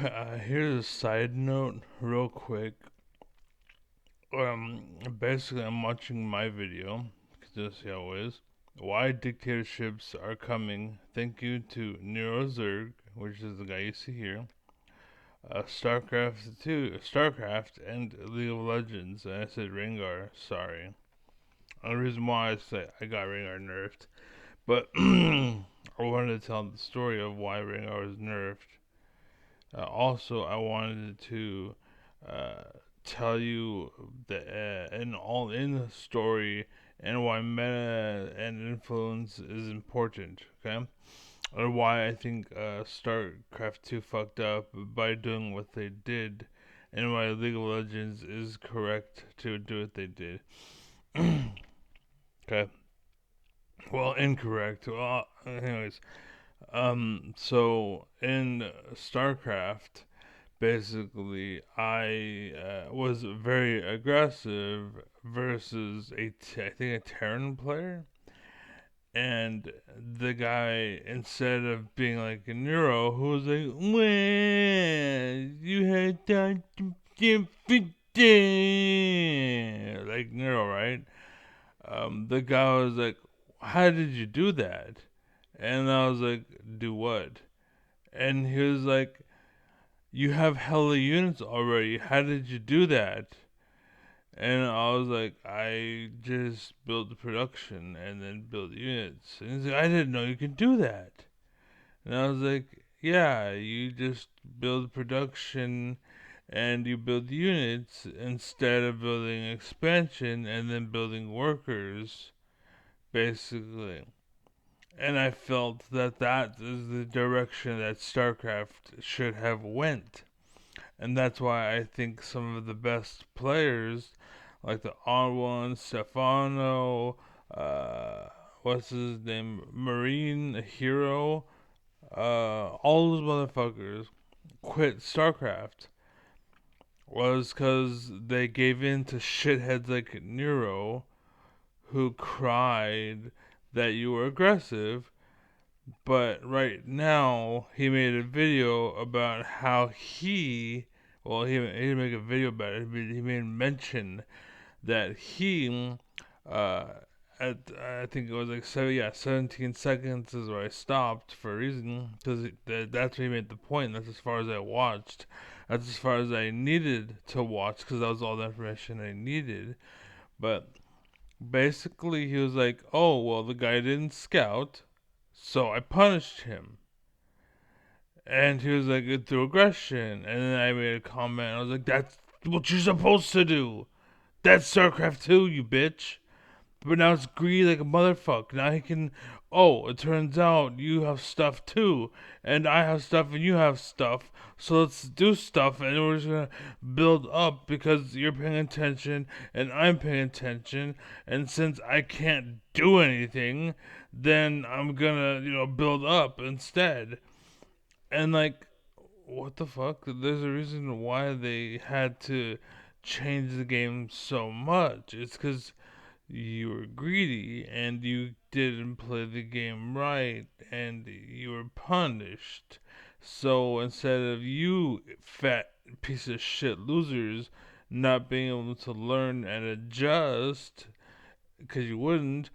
Here's a side note, real quick. Basically, I'm watching my video, just see how it is. Why dictatorships are coming. Thank you to NeuroZerg, which is the guy you see here. StarCraft, and League of Legends. And I said Rengar. Sorry. The reason why I say I got Rengar nerfed, but I wanted to tell the story of why Rengar was nerfed. Also, I wanted to uh, tell you the an all in story and why meta and influence is important. Okay, or why I think StarCraft 2 fucked up by doing what they did, and why League of Legends is correct to do what they did. Okay. Well, incorrect. Well, anyways, so in StarCraft, basically, I was very aggressive versus I think a Terran player, and the guy, instead of being like a Neuro, who was like, well, you had done like Neuro, right? The guy was like, how did you do that? And I was like, do what? And he was like, you have hella units already. How did you do that? And I was like, I just built the production and then built units. And he's like, I didn't know you could do that. And I was like, yeah, you just build production and you build units instead of building expansion and then building workers, basically. And I felt that that is the direction that StarCraft should have went. And that's why I think some of the best players, like the R1, Stefano, uh, what's his name, Marine, Hero, all those motherfuckers quit StarCraft was because they gave in to shitheads like Nero, who cried that you were aggressive. But right now, he made a video about how he didn't make a video about it, he made mention that he, uh, I think it was like 17 seconds is where I stopped for a reason, because that's where he made the point. That's as far as I watched. That's as far as I needed to watch, because that was all the information I needed. But basically, he was like, oh, well, the guy didn't scout, so I punished him. And he was like, through aggression. And then I made a comment. I was like, that's what you're supposed to do. That's StarCraft 2, you bitch. But now it's greedy like a motherfucker. Now he can. Oh, it turns out you have stuff too. And I have stuff and you have stuff. So let's do stuff and we're just gonna build up because you're paying attention and I'm paying attention. And since I can't do anything, then I'm gonna, build up instead. And like, what the fuck? There's a reason why they had to change the game so much. It's because you were greedy and you didn't play the game right and you were punished. So instead of you fat piece of shit losers not being able to learn and adjust, because you wouldn't,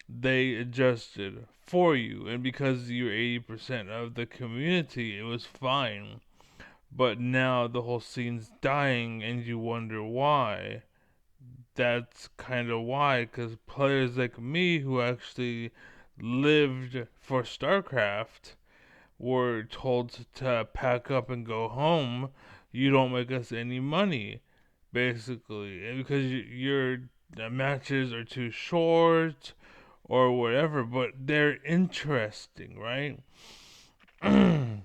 they adjusted for you. And because you're 80% of the community, it was fine. But now the whole scene's dying and you wonder why. That's kind of why, because players like me who actually lived for StarCraft were told to pack up and go home. You don't make us any money, basically, and because your matches are too short or whatever, but they're interesting, right? And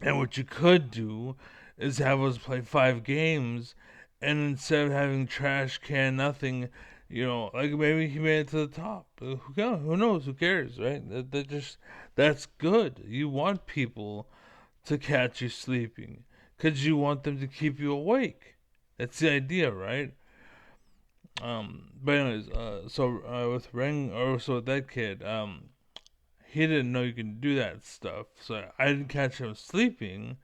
what you could do is have us play 5 games, and instead of having trash can nothing, like maybe he made it to the top. Who knows? Who cares, right? That's good. You want people to catch you sleeping, cause you want them to keep you awake. That's the idea, right? But anyways, so with Ring, or so with that kid, he didn't know you can do that stuff. So I didn't catch him sleeping.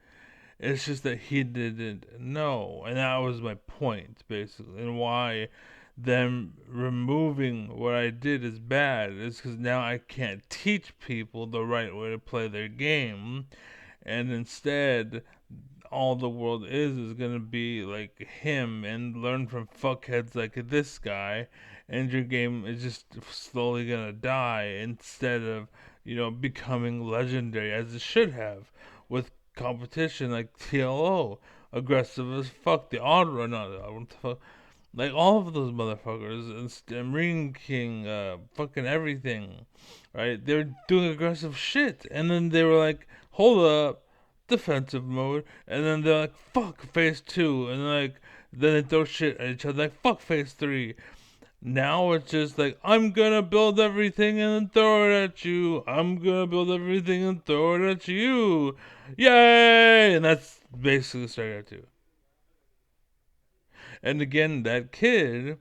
It's just that he didn't know, and that was my point basically, and why them removing what I did is bad is because now I can't teach people the right way to play their game, and instead all the world is gonna be like him and learn from fuckheads like this guy, and your game is just slowly gonna die instead of becoming legendary as it should have with competition like TLO, aggressive as fuck, the odd run, not what the fuck, like all of those motherfuckers, and Ring King, fucking everything, right? They were doing aggressive shit, and then they were like, hold up, defensive mode, and then they're like, fuck, phase two, and like, then they throw shit at each other, like, fuck, phase three. Now it's just like, I'm gonna build everything and then throw it at you. I'm gonna build everything and throw it at you. Yay! And that's basically StarCraft 2. And again, that kid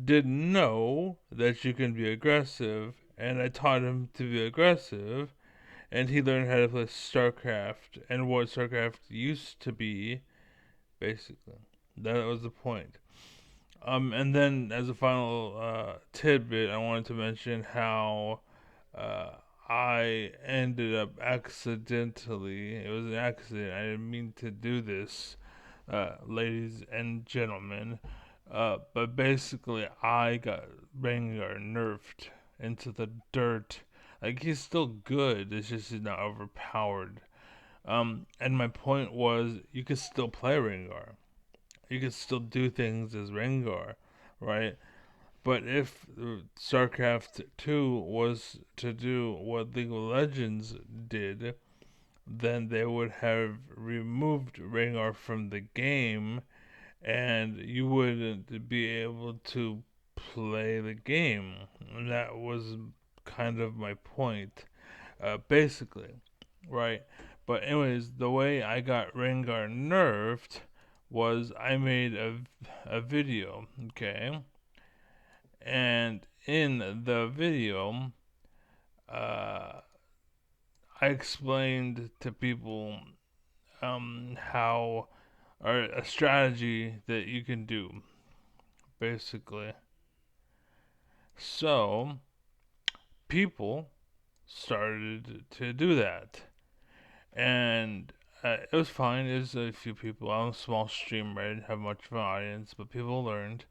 didn't know that you can be aggressive, and I taught him to be aggressive, and he learned how to play StarCraft and what StarCraft used to be, basically. That was the point. And then as a final tidbit, I wanted to mention how uh, I ended up accidentally. It was an accident. I didn't mean to do this, ladies and gentlemen. But basically, I got Rengar nerfed into the dirt. Like, he's still good. It's just he's not overpowered. And my point was, you could still play Rengar. You could still do things as Rengar, right? But if StarCraft 2 was to do what League of Legends did, then they would have removed Rengar from the game, and you wouldn't be able to play the game. And that was kind of my point, basically, right? But anyways, the way I got Rengar nerfed was I made a video, okay? And in the video, uh, I explained to people how, or a strategy that you can do, basically. So, people started to do that. And it was fine. There's a few people. I'm a small streamer. I didn't have much of an audience, but people learned.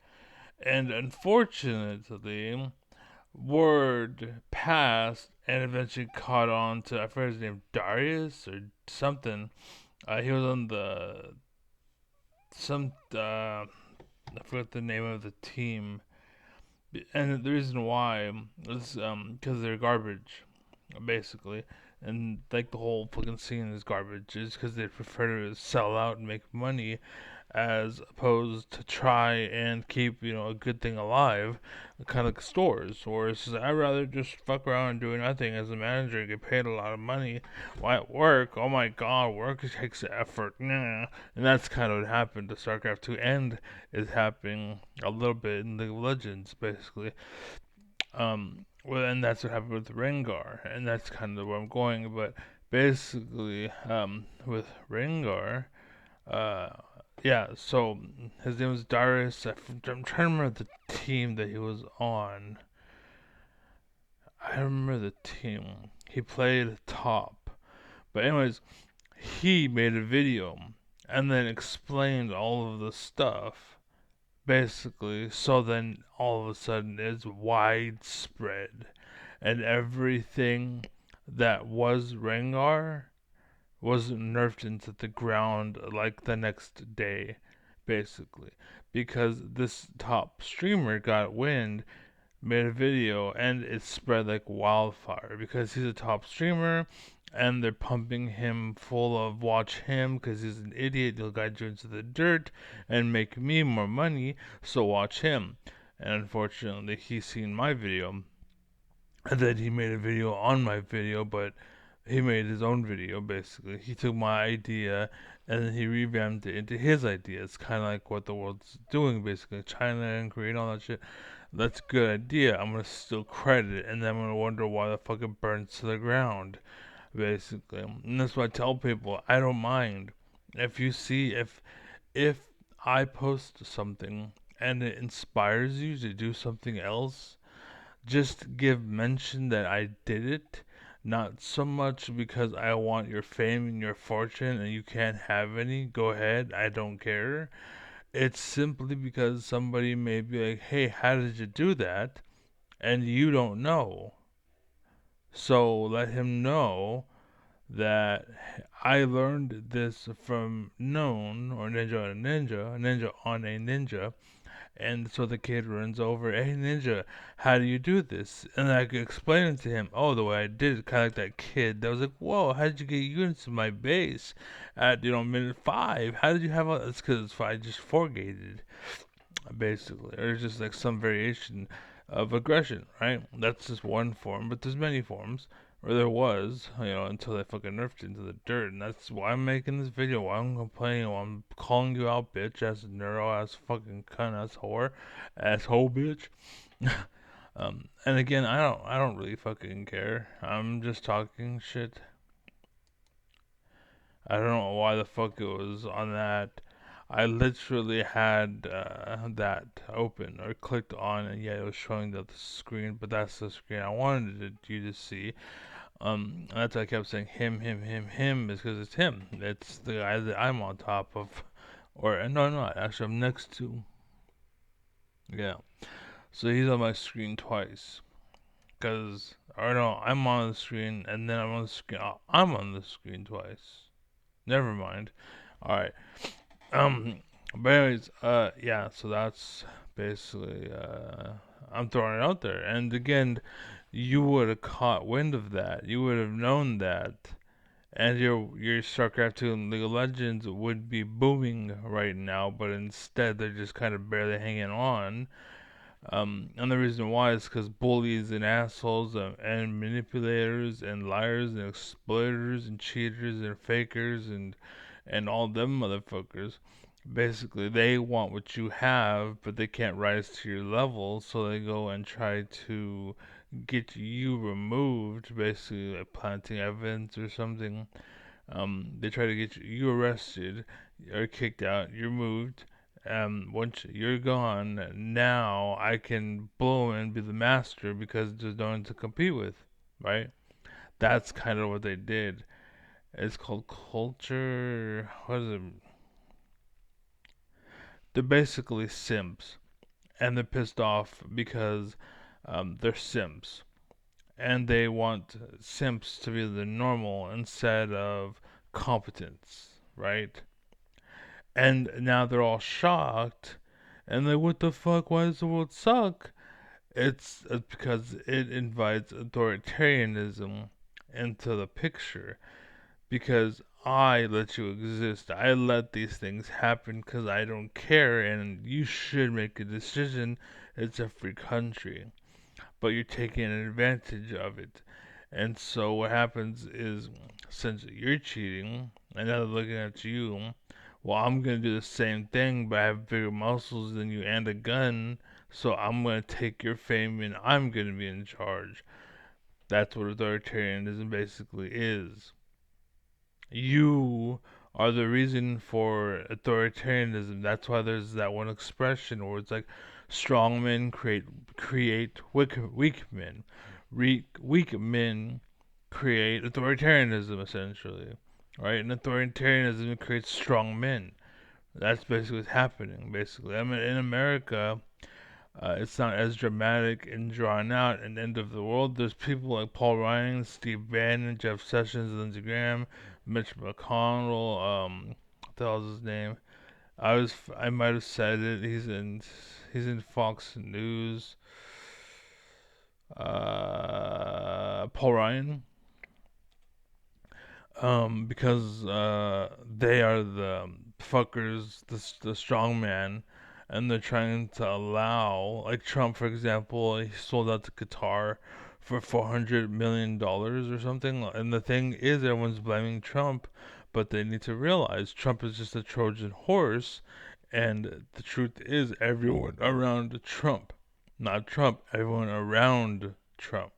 And unfortunately, word passed and eventually caught on to, I forget his name, Darius or something. He was on I forgot the name of the team. And the reason why is because they're garbage, basically. And like the whole fucking scene is garbage, is because they prefer to sell out and make money as opposed to try and keep a good thing alive, kind of like stores. Or it's just, I'd rather just fuck around and do nothing as a manager and get paid a lot of money. Why at work? Oh my god, work takes effort. Nah. And that's kind of what happened to StarCraft 2, and is happening a little bit in League of Legends, basically. Well, and that's what happened with Rengar, and that's kind of where I'm going. But basically, with Rengar, uh, yeah. So his name was Darius. I'm trying to remember the team that he was on. I remember the team. He played top. But anyways, he made a video and then explained all of the stuff, basically. So then all of a sudden it's widespread, and everything that was Rengar was nerfed into the ground like the next day, basically, because this top streamer got wind, made a video, and it spread like wildfire because he's a top streamer, and they're pumping him full of watch him because he's an idiot, he'll guide you into the dirt and make me more money, so watch him. And unfortunately, he's seen my video, and then he made a video on my video, but he made his own video, basically. He took my idea and then he revamped it into his idea. It's kind of like what the world's doing, basically. China and Korea and all that shit. That's a good idea. I'm gonna still credit it, and then I'm gonna wonder why the fuck it burns to the ground, basically. And that's why I tell people I don't mind if you see if I post something and it inspires you to do something else, just give mention that I did it. Not so much because I want your fame and your fortune and you can't have any. Go ahead, I don't care. It's simply because somebody may be like, hey, how did you do that? And you don't know. So let him know that I learned this from known or ninja on a ninja, ninja on a ninja. And so the kid runs over, hey ninja, how do you do this? And I could explain it to him. Oh, the way I did it, kind of like that kid that was like, whoa, how did you get units in my base at minute 5? How did you have all? It's because I just forgated basically, or just like some variation of aggression, right? That's just one form, but there's many forms, or there was, until they fucking nerfed it into the dirt, and that's why I'm making this video, why I'm complaining, why I'm calling you out, bitch, ass neuro, ass fucking cunt, ass whore, asshole, bitch. And again, I don't really fucking care. I'm just talking shit. I don't know why the fuck it was on that. I literally had that open or clicked on, and yeah, it was showing the screen, but that's the screen I wanted you to see. That's why I kept saying him, is because it's him. It's the guy that I'm on top of, or no, not actually, I'm next to. Yeah, so he's on my screen twice, or no, I'm on the screen, and then I'm on the screen. I'm on the screen twice. Never mind. All right. But anyways, yeah, so that's basically, I'm throwing it out there. And again, you would have caught wind of that. You would have known that. And your StarCraft 2 and League of Legends would be booming right now, but instead they're just kind of barely hanging on. And the reason why is because bullies and assholes and manipulators and liars and exploiters and cheaters and fakers and all them motherfuckers. Basically, they want what you have, but they can't rise to your level, so they go and try to get you removed, basically like planting evidence or something. They try to get you arrested or kicked out. You're moved. Once you're gone, now I can blow and be the master because there's no one to compete with, right? That's kind of what they did. It's called culture. What is it? They're basically simps, and they're pissed off because they're simps, and they want simps to be the normal instead of competence, right? And now they're all shocked, and like, what the fuck? Why does the world suck? It's because it invites authoritarianism into the picture. Because I let you exist. I let these things happen because I don't care, and you should make a decision. It's a free country, but you're taking advantage of it. And so what happens is, since you're cheating, and now they're looking at you, well, I'm gonna do the same thing, but I have bigger muscles than you and a gun, so I'm gonna take your fame and I'm gonna be in charge. That's what authoritarianism basically is. You are the reason for authoritarianism. That's why there's that one expression where it's like strong men create weak men. Weak men create authoritarianism essentially. Right? And authoritarianism creates strong men. That's basically what's happening, basically. I mean in America, it's not as dramatic and drawn out and end of the world. There's people like Paul Ryan, Steve Bannon, Jeff Sessions, Lindsey Graham, Mitch McConnell. What the hell's his name? I might have said it. He's in Fox News. Paul Ryan. Because they are the fuckers, the strong man, and they're trying to allow, like Trump, for example, he sold out to Qatar for $400 million or something. And the thing is, everyone's blaming Trump, but they need to realize Trump is just a Trojan horse, and the truth is, everyone around Trump Not Trump, everyone around Trump.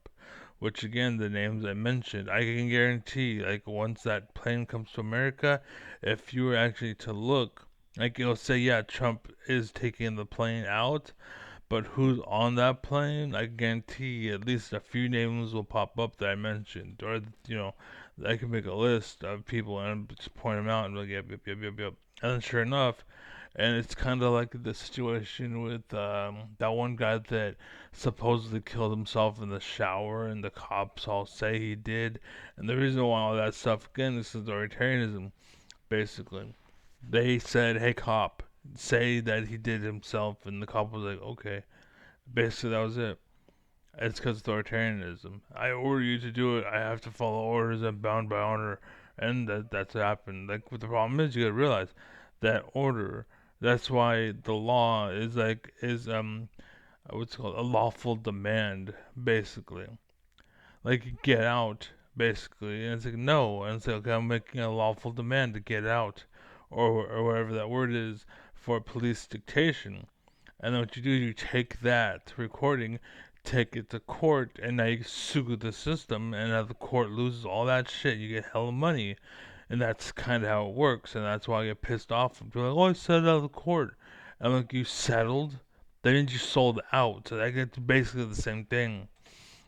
Which again, the names I mentioned, I can guarantee, like once that plane comes to America, if you were actually to look, like it'll say, yeah, Trump is taking the plane out, but who's on that plane? I guarantee at least a few names will pop up that I mentioned, or I can make a list of people and just point them out and be like, yep, yep, yep, yep, yep. And then sure enough, and it's kind of like the situation with that one guy that supposedly killed himself in the shower, and the cops all say he did. And the reason why all that stuff again, this is authoritarianism, basically. They said, "Hey, cop, say that he did himself," and the cop was like, "Okay." Basically, that was it. It's because authoritarianism. I order you to do it. I have to follow orders. I'm bound by honor, and that's what happened. Like, what the problem is, you gotta realize that order. That's why the law is what's it called a lawful demand, basically. Like get out, basically. And it's like no, and it's like okay, I'm making a lawful demand to get out, or whatever that word is for police dictation. And then what you do, you take that recording, take it to court, and now you sue the system, and now the court loses all that shit. You get hella money, and that's kind of how it works. And that's why I get pissed off. People are like, "Oh, I settled out of the court." I'm like, "You settled? That means you sold out." So that gets basically the same thing,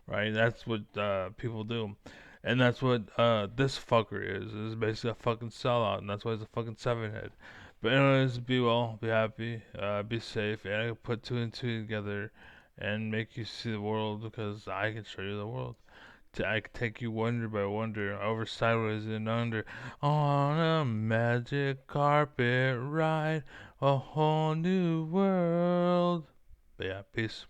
right? That's what people do. And that's what this fucker is basically a fucking sellout, and that's why he's a fucking seven head. But anyways, be well, be happy, be safe, and I can put two and two together and make you see the world because I can show you the world. I can take you wonder by wonder, over sideways and under, on a magic carpet ride, a whole new world. But yeah, peace.